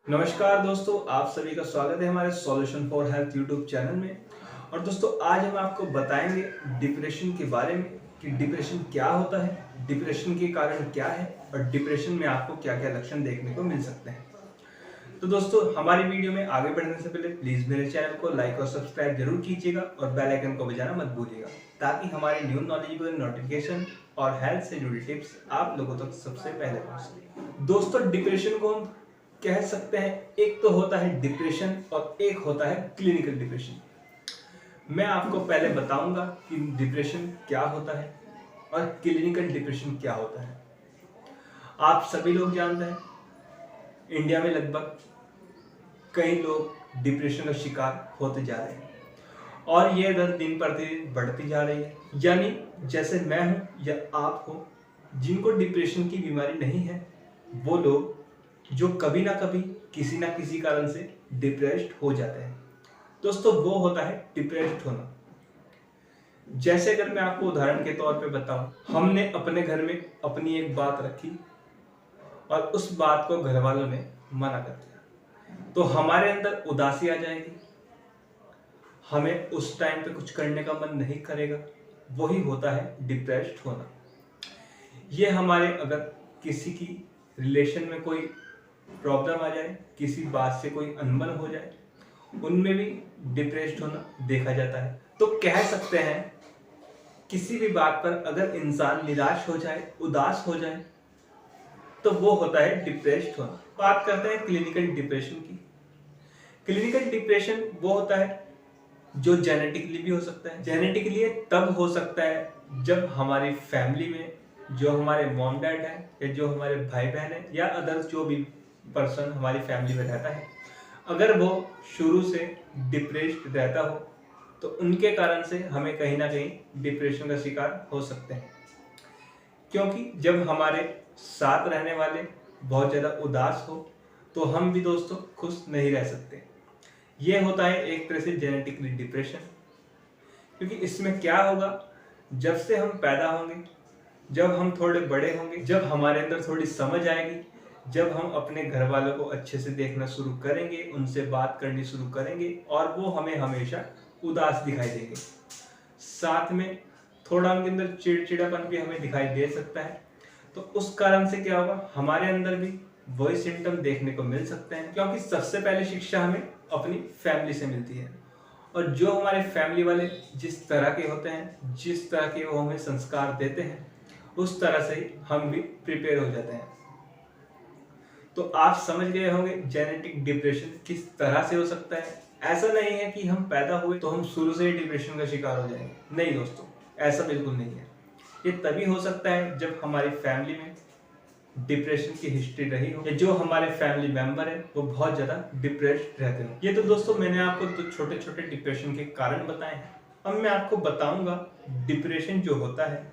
नमस्कार दोस्तों, आप सभी का स्वागत है हमारे solution for health YouTube channel में। और दोस्तों, आज हम आपको बताएंगे डिप्रेशन के बारे में कि डिप्रेशन क्या होता है, डिप्रेशन के कारण क्या है और डिप्रेशन में आपको क्या क्या लक्षण देखने को मिल सकते हैं। तो दोस्तों, हमारी वीडियो में आगे बढ़ने से पहले प्लीज मेरे चैनल को लाइक और सब्सक्राइब जरूर कीजिएगा और बेल आइकन को बजाना मत भूलिएगा, ताकि हमारे न्यू नॉलेजेबल नोटिफिकेशन और हेल्थ से जुड़ी टिप्स आप लोगों तक सबसे पहले पहुंच सके। दोस्तों, डिप्रेशन को हम कह सकते हैं, एक तो होता है डिप्रेशन और एक होता है क्लिनिकल डिप्रेशन। मैं आपको पहले बताऊंगा कि डिप्रेशन क्या होता है और क्लिनिकल डिप्रेशन क्या होता है। आप सभी लोग जानते हैं, इंडिया में लगभग कई लोग डिप्रेशन का शिकार होते जा रहे हैं और ये दर दिन प्रतिदिन बढ़ती जा रही है। यानी जैसे मैं हूं या आप हो, जिनको डिप्रेशन की बीमारी नहीं है, वो लोग जो कभी ना कभी किसी ना किसी कारण से डिप्रेस्ड हो जाते हैं। दोस्तों, वो होता है डिप्रेस्ड होना। जैसे अगर मैं आपको उदाहरण के तौर पे बताऊं, हमने अपने घर में अपनी एक बात रखी और उस बात को घर वालों ने मना कर दिया, तो हमारे अंदर उदासी आ जाएगी, हमें उस टाइम पे कुछ करने का मन नहीं करेगा। वही होता है डिप्रेस्ड होना। ये हमारे अगर किसी की रिलेशन में कोई प्रॉब्लम आ जाए, किसी बात से कोई अनबन हो जाए, उनमें भी डिप्रेस्ड होना देखा जाता है। तो कह सकते हैं, किसी भी बात पर अगर इंसान निराश हो जाए, उदास हो जाए, तो वो होता है डिप्रेस्ड होना। बात करते हैं क्लिनिकल डिप्रेशन की। क्लिनिकल डिप्रेशन वो होता है जो जेनेटिकली भी हो सकता है। जेनेटिकली तब हो सकता है जब हमारी फैमिली में जो हमारे मॉम डैड है या जो हमारे भाई बहन है या अदर्स जो भी पर्सन हमारी फैमिली में रहता है, अगर वो शुरू से डिप्रेस्ड रहता हो, तो उनके कारण से हमें कहीं ना कहीं डिप्रेशन का शिकार हो सकते हैं। क्योंकि जब हमारे साथ रहने वाले बहुत ज़्यादा उदास हो, तो हम भी दोस्तों खुश नहीं रह सकते। ये होता है एक तरह से जेनेटिकली डिप्रेशन। क्योंकि इसमें क्या होगा, जब से हम पैदा होंगे, जब हम थोड़े बड़े होंगे, जब हमारे अंदर थोड़ी समझ आएगी, जब हम अपने घर वालों को अच्छे से देखना शुरू करेंगे, उनसे बात करनी शुरू करेंगे और वो हमें हमेशा उदास दिखाई देंगे, साथ में थोड़ा उनके अंदर चिड़चिड़ापन भी हमें दिखाई दे सकता है, तो उस कारण से क्या होगा, हमारे अंदर भी वही सिम्टम देखने को मिल सकते हैं। क्योंकि सबसे पहले शिक्षा हमें अपनी फैमिली से मिलती है और जो हमारे फैमिली वाले जिस तरह के होते हैं, जिस तरह के वो हमें संस्कार देते हैं, उस तरह से ही हम भी प्रिपेयर हो जाते हैं। तो आप समझ गए होंगे जेनेटिक डिप्रेशन किस तरह से हो सकता है। ऐसा नहीं है कि हम पैदा हुए तो हम शुरू से ही डिप्रेशन का शिकार हो जाएंगे। नहीं दोस्तों, ऐसा बिल्कुल नहीं है। ये तभी हो सकता है जब हमारी फैमिली में डिप्रेशन की हिस्ट्री रही हो या जो हमारे फैमिली मेंबर है वो बहुत ज्यादा डिप्रेस्ड रहते हो। ये तो दोस्तों मैंने आपको तो छोटे छोटे डिप्रेशन के कारण बताए हैं। अब मैं आपको बताऊंगा डिप्रेशन जो होता है,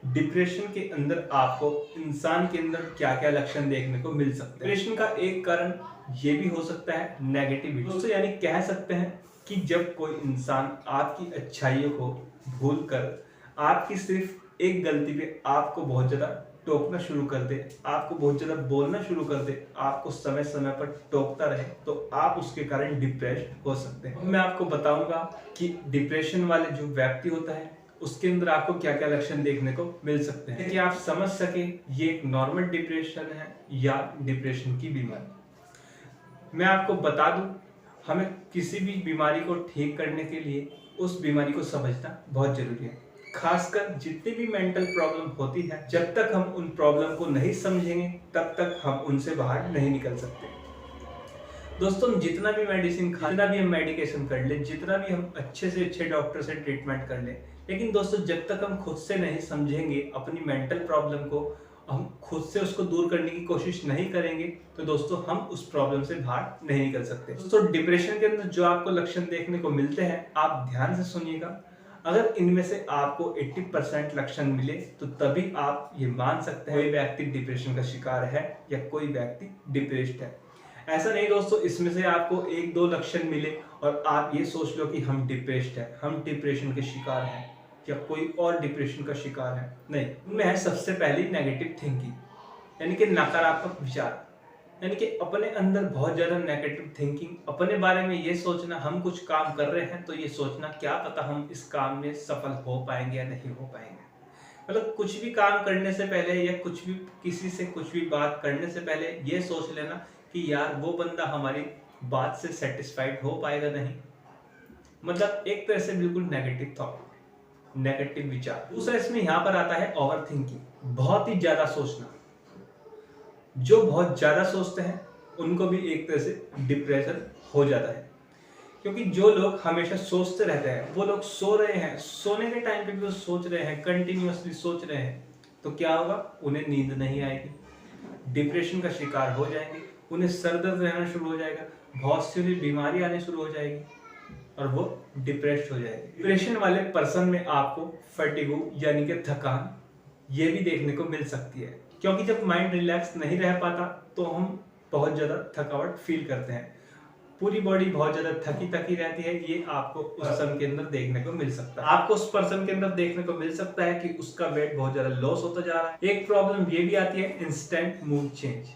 डिप्रेशन के अंदर आपको इंसान के अंदर क्या क्या लक्षण देखने को मिल सकते हैं। डिप्रेशन का एक कारण ये भी हो सकता है नेगेटिविटी। दोस्तों, यानी कह सकते हैं कि जब कोई इंसान आपकी अच्छाइयों को भूलकर आपकी सिर्फ एक गलती पे आपको बहुत ज्यादा टोकना शुरू कर दे, आपको बहुत ज्यादा बोलना शुरू कर दे, आपको समय समय पर टोकता रहे, तो आप उसके कारण डिप्रेस्ड हो सकते हैं। मैं आपको बताऊंगा कि डिप्रेशन वाले जो व्यक्ति होता है उसके अंदर आपको क्या क्या लक्षण देखने को मिल सकते हैं, कि आप समझ सके ये एक नॉर्मल डिप्रेशन है या डिप्रेशन की बीमारी। मैं आपको बता दूं, हमें किसी भी बीमारी को ठीक करने के लिए उस बीमारी को समझना बहुत जरूरी है। खासकर जितनी भी मेंटल प्रॉब्लम होती है, जब तक हम उन प्रॉब्लम को नहीं समझेंगे तब तक हम उनसे बाहर नहीं निकल सकते। दोस्तों, हम जितना भी मेडिसिन खा, जितना भी हम मेडिकेशन कर ले, जितना भी हम अच्छे से अच्छे डॉक्टर से ट्रीटमेंट कर ले, लेकिन दोस्तों जब तक हम खुद से नहीं समझेंगे अपनी मेंटल प्रॉब्लम को, हम खुद से उसको दूर करने की कोशिश नहीं करेंगे, तो दोस्तों हम उस प्रॉब्लम से बाहर नहीं निकल सकते। दोस्तों, डिप्रेशन के अंदर जो आपको लक्षण देखने को मिलते हैं, आप ध्यान से सुनिएगा। अगर इनमें से आपको 80% लक्षण मिले, तो तभी आप ये मान सकते हैं कोई व्यक्ति डिप्रेशन का शिकार है या कोई व्यक्ति डिप्रेस्ड है। ऐसा नहीं दोस्तों, इसमें से आपको एक दो लक्षण मिले और आप ये सोच लो कि हम डिप्रेस्ड है, हम डिप्रेशन के शिकार हैं या कोई और डिप्रेशन का शिकार है। नहीं, उनमें है सबसे पहली नेगेटिव थिंकिंग, यानी कि नकारात्मक विचार। यानी कि अपने अंदर बहुत ज़्यादा नेगेटिव थिंकिंग, अपने बारे में ये सोचना, हम कुछ काम कर रहे हैं तो ये सोचना क्या पता हम इस काम में सफल हो पाएंगे या नहीं हो पाएंगे। मतलब कुछ भी काम करने से पहले या कुछ भी किसी से कुछ भी बात करने से पहले ये सोच लेना कि यार वो बंदा हमारी बात से सेटिस्फाइड हो पाएगा नहीं। मतलब एक तरह से बिल्कुल नेगेटिव थॉट, नेगेटिव विचार। दूसरा इसमें यहाँ पर आता है ओवर थिंकिंग, बहुत ही ज्यादा सोचना। जो बहुत ज्यादा सोचते हैं उनको भी एक तरह से डिप्रेशन हो जाता है, क्योंकि जो लोग हमेशा सोचते रहते हैं वो लोग सो रहे हैं, सोने के टाइम पे भी वो सोच रहे हैं, कंटिन्यूअसली सोच रहे हैं, तो क्या होगा, उन्हें नींद नहीं आएगी, डिप्रेशन का शिकार हो जाएंगे, उन्हें सर दर्द रहना शुरू हो जाएगा, बहुत सी बीमारी आने शुरू हो जाएगी और वो डिप्रेस्ड हो जाएगी। डिप्रेशन वाले पर्सन में आपको फटीगू यानी कि थकान ये भी देखने को मिल सकती है, क्योंकि जब माइंड रिलैक्स नहीं रह पाता तो हम बहुत ज़्यादा थकावट फील करते हैं, पूरी बॉडी बहुत ज्यादा थकी थकी रहती है। ये आपको उस पर्सन के अंदर देखने को मिल सकता है। आपको उस पर्सन के अंदर देखने को मिल सकता है कि उसका वेट बहुत ज्यादा लॉस होता जा रहा है। एक प्रॉब्लम ये भी आती है इंस्टेंट मूड चेंज,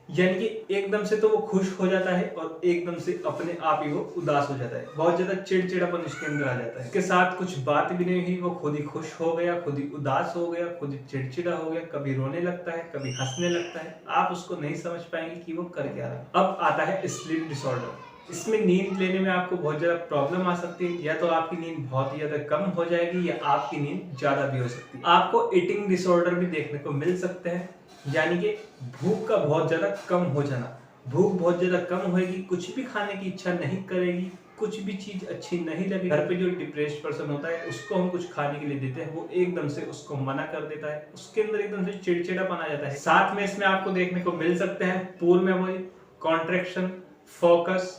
यानी कि एकदम से तो वो खुश हो जाता है और एकदम से अपने आप ही वो उदास हो जाता है, बहुत ज्यादा चिड़चिड़ापन उसके अंदर आ जाता है। इसके साथ कुछ बात भी नहीं हुई, वो खुद ही खुश हो गया, खुद ही उदास हो गया, खुद ही चिड़चिड़ा हो गया, कभी रोने लगता है, कभी हंसने लगता है। आप उसको नहीं समझ पाएंगे कि वो कर क्या रहा है। अब आता है स्लीप डिसऑर्डर। इसमें नींद लेने में आपको बहुत ज्यादा प्रॉब्लम आ सकती है, या तो आपकी नींद बहुत ही ज्यादा कम हो जाएगी या आपकी नींद ज्यादा भी हो सकती है। आपको ईटिंग डिसऑर्डर भी देखने को मिल सकते हैं, यानी कि भूख का बहुत ज्यादा कम हो जाना। भूख बहुत ज्यादा कम होगी, कुछ भी खाने की इच्छा नहीं करेगी, कुछ भी चीज अच्छी नहीं लगेगी। घर पे जो डिप्रेस्ड पर्सन होता है उसको हम कुछ खाने के लिए देते हैं, वो एकदम से उसको मना कर देता है, उसके अंदर एकदम से चिड़चिड़ापन आ जाता है। साथ में इसमें आपको देखने को मिल सकते हैं poor memory, contraction, focus,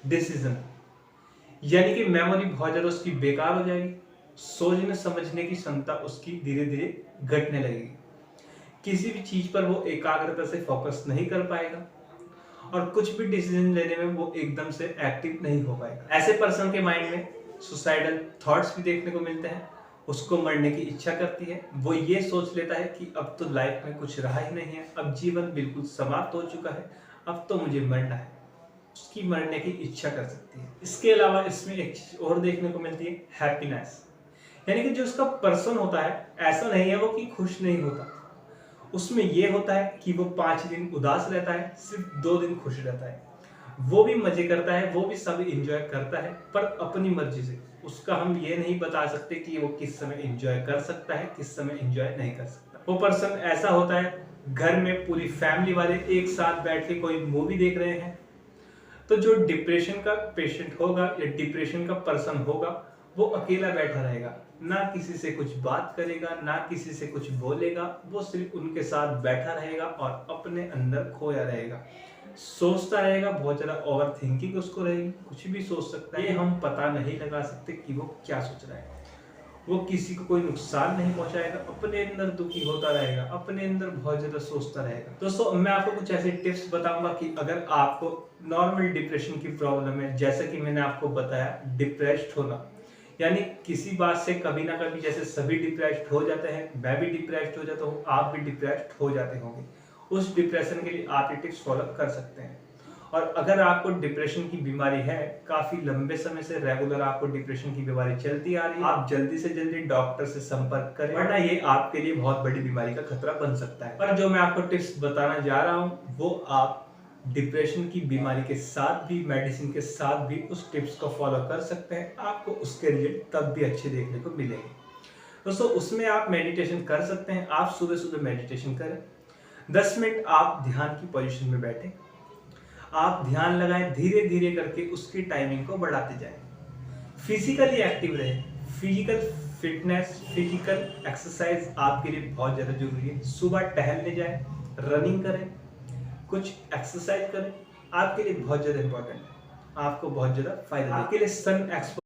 decision, यानी कि मेमोरी बहुत ज्यादा उसकी बेकार हो जाएगी, सोचने समझने की क्षमता उसकी धीरे धीरे घटने लगेगी, किसी भी चीज पर वो एकाग्रता से फोकस नहीं कर पाएगा और कुछ भी डिसीजन लेने में वो एकदम से एक्टिव नहीं हो पाएगा। ऐसे पर्सन के माइंड में सुसाइडल थॉट्स भी देखने को मिलते हैं, उसको मरने की इच्छा करती है। वो ये सोच लेता है कि अब तो लाइफ में कुछ रहा ही नहीं है, अब जीवन बिल्कुल समाप्त हो चुका है, अब तो मुझे मरना है, उसकी मरने की इच्छा कर सकती है। इसके अलावा इसमें एक चीज और देखने को मिलती है हैप्पीनेस, यानी कि जो उसका पर्सन होता है ऐसा नहीं है वो कि खुश नहीं होता, उसमें ये होता है कि वो 5 दिन उदास रहता है, सिर्फ 2 दिन खुश रहता है, वो भी मजे करता है, वो भी सब एंजॉय करता है, पर अपनी मर्जी से। उसका हम ये नहीं बता सकते कि वो किस समय एंजॉय कर सकता है, किस समय एंजॉय नहीं कर सकता। वो पर्सन ऐसा होता है, घर में पूरी फैमिली वाले एक साथ बैठ के कोई मूवी देख रहे हैं, तो जो डिप्रेशन का पेशेंट होगा या डिप्रेशन का पर्सन होगा वो अकेला बैठा रहेगा, ना किसी से कुछ बात करेगा, ना किसी से कुछ बोलेगा, वो सिर्फ उनके साथ बैठा रहेगा और अपने अंदर खोया रहेगा, सोचता रहेगा, बहुत ज्यादा ओवर थिंकिंग उसको रहेगी, कुछ भी सोच सकता है। ये हम पता नहीं लगा सकते कि वो क्या सोच रहा है। वो किसी को कोई नुकसान नहीं पहुंचाएगा, अपने अंदर दुखी होता रहेगा, अपने अंदर बहुत ज्यादा सोचता रहेगा। दोस्तों मैं आपको कुछ ऐसे टिप्स बताऊंगा कि अगर आपको नॉर्मल डिप्रेशन की प्रॉब्लम है, जैसे कि मैंने आपको बताया डिप्रेस्ड होना, यानी किसी बात से कभी ना कभी, जैसे सभी डिप्रेस्ड हो जाते हैं, मैं भी डिप्रेस्ड हो जाता हूँ, आप भी डिप्रेस्ड हो जाते होंगे, उस डिप्रेशन के लिए आप ये टिप्स फॉलो कर सकते हैं। और अगर आपको डिप्रेशन की बीमारी है, काफी लंबे समय से रेगुलर आपको डिप्रेशन की बीमारी चलती आ रही है, आप जल्दी से जल्दी डॉक्टर से संपर्क करें, वरना ये आपके लिए बहुत बड़ी बीमारी का खतरा बन सकता है। पर जो मैं आपको टिप्स बताना जा रहा हूँ वो आप डिप्रेशन की बीमारी के साथ भी, मेडिसिन के साथ भी उस टिप्स को फॉलो कर सकते हैं, आपको उसके रिजल्ट तब भी अच्छे देखने को मिलेंगे। दोस्तों उसमें आप मेडिटेशन कर सकते हैं, आप सुबह सुबह मेडिटेशन करें, 10 मिनट आप ध्यान की पोजीशन में बैठे, आप ध्यान लगाएं, धीरे धीरे करके उसकी टाइमिंग को बढ़ाते जाएं, फिजिकली एक्टिव रहें, फिजिकल फिटनेस, फिजिकल एक्सरसाइज आपके लिए बहुत ज्यादा जरूरी है। सुबह टहलने जाएं, रनिंग करें, कुछ एक्सरसाइज करें, आपके लिए बहुत ज्यादा इंपॉर्टेंट है, आपको बहुत ज्यादा फायदा। आपके लिए सन एक्सपोजर